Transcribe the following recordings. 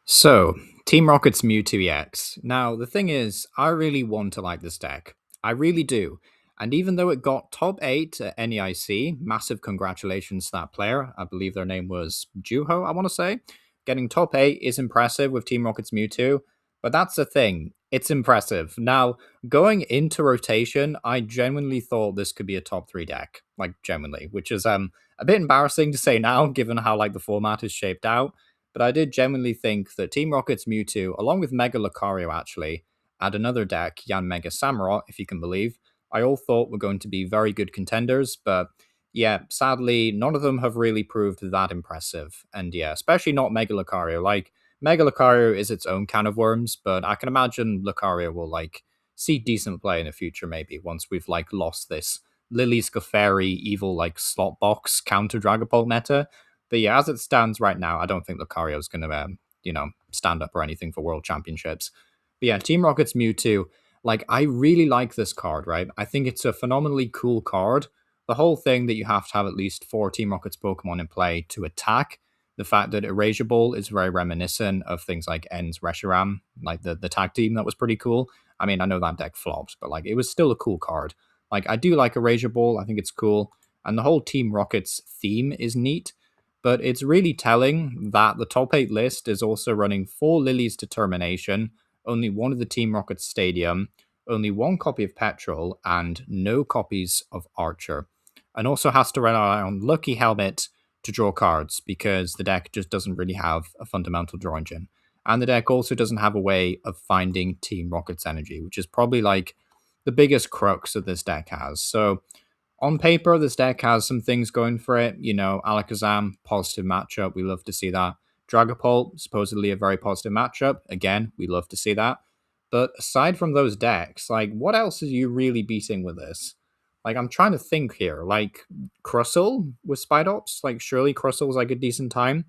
So, Team Rocket's Mewtwo EX. Now, the thing is, I really want to like this deck. I really do. And even though it got top 8 at NEIC, massive congratulations to that player. I believe their name was Juho, I want to say. Getting top 8 is impressive with Team Rocket's Mewtwo, but that's the thing. It's impressive. Now, going into rotation, I genuinely thought this could be a top 3 deck. Like, genuinely, which is a bit embarrassing to say now, given how like the format is shaped out. But I did genuinely think that Team Rocket's Mewtwo, along with Mega Lucario actually, and another deck, Yan Mega Samurott, if you can believe, I all thought were going to be very good contenders, but yeah, sadly, none of them have really proved that impressive. And yeah, especially not Mega Lucario. Like, Mega Lucario is its own can of worms, but I can imagine Lucario will like see decent play in the future, maybe, once we've like lost this Lillie's Clefairy evil like slot box counter Dragapult meta. But yeah, as it stands right now, I don't think Lucario's going to, stand up or anything for World Championships. But yeah, Team Rocket's Mewtwo, like, I really like this card, right? I think it's a phenomenally cool card. The whole thing that you have to have at least 4 Team Rocket's Pokemon in play to attack. The fact that Erasure Ball is very reminiscent of things like En's Reshiram, like the tag team that was pretty cool. I mean, I know that deck flopped, but like it was still a cool card. Like, I do like Erasure Ball, I think it's cool. And the whole Team Rocket's theme is neat. But it's really telling that the top 8 list is also running 4 Lily's Determination, only one of the Team Rocket Stadium, only one copy of Petrel, and no copies of Archer. And also has to rely on Lucky Helmet to draw cards because the deck just doesn't really have a fundamental draw engine. And the deck also doesn't have a way of finding Team Rocket's energy, which is probably like the biggest crux that this deck has. So on paper, this deck has some things going for it. You know, Alakazam, positive matchup. We love to see that. Dragapult, supposedly a very positive matchup. Again, we love to see that. But aside from those decks, like, what else are you really beating with this? Like, I'm trying to think here. Like, Crustle with Spidops? Like, surely Crustle was like a decent time.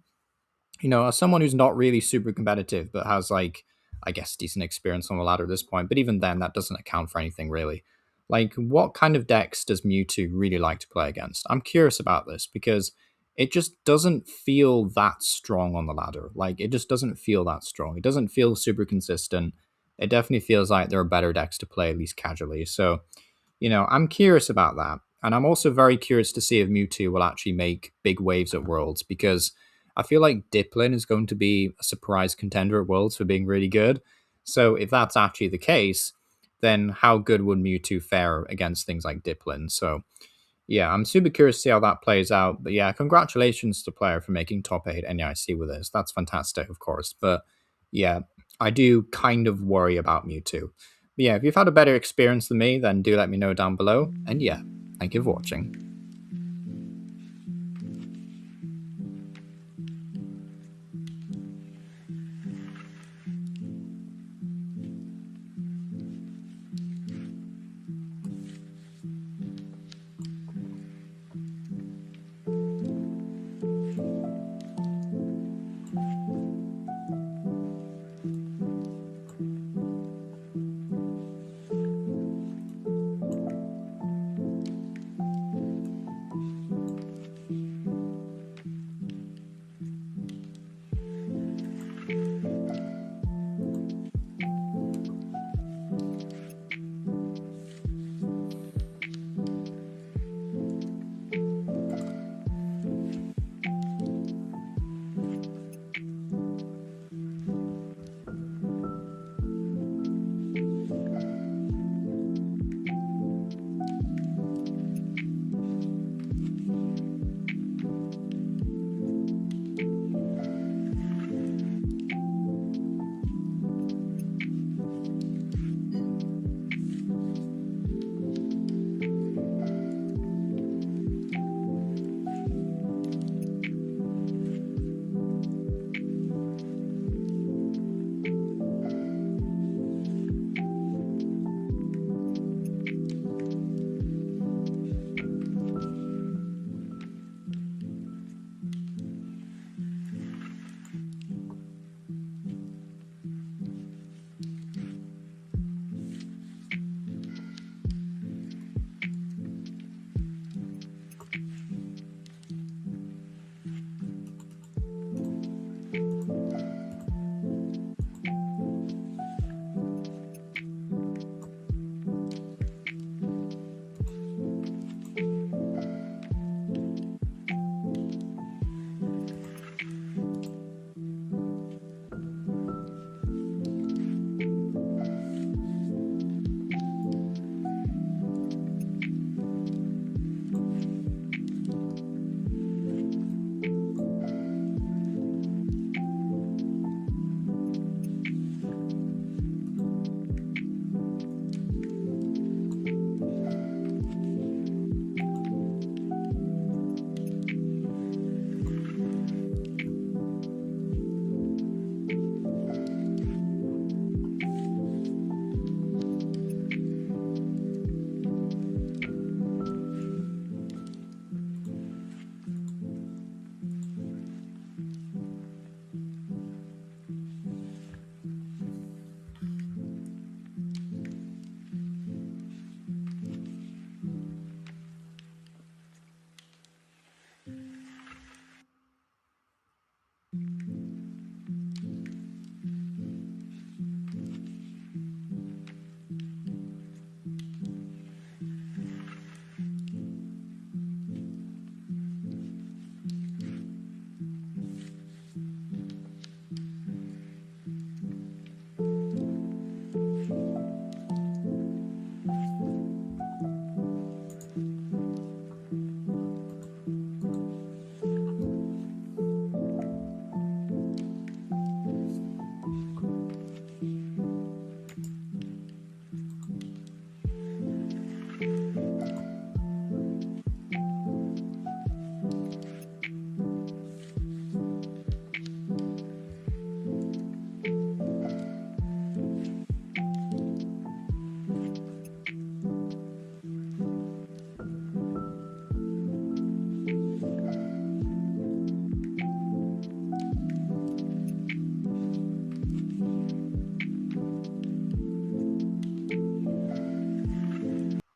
You know, as someone who's not really super competitive, but has, like, I guess, decent experience on the ladder at this point. But even then, that doesn't account for anything, really. Like, what kind of decks does Mewtwo really like to play against? I'm curious about this because it just doesn't feel that strong on the ladder. Like, it just doesn't feel that strong. It doesn't feel super consistent. It definitely feels like there are better decks to play, at least casually. So, you know, I'm curious about that. And I'm also very curious to see if Mewtwo will actually make big waves at Worlds because I feel like Diplin is going to be a surprise contender at Worlds for being really good. So if that's actually the case, then how good would Mewtwo fare against things like Diplin? So yeah, I'm super curious to see how that plays out. But yeah, congratulations to the player for making top 8 NEIC with this. That's fantastic, of course. But yeah, I do kind of worry about Mewtwo. But yeah, if you've had a better experience than me, then do let me know down below. And yeah, thank you for watching.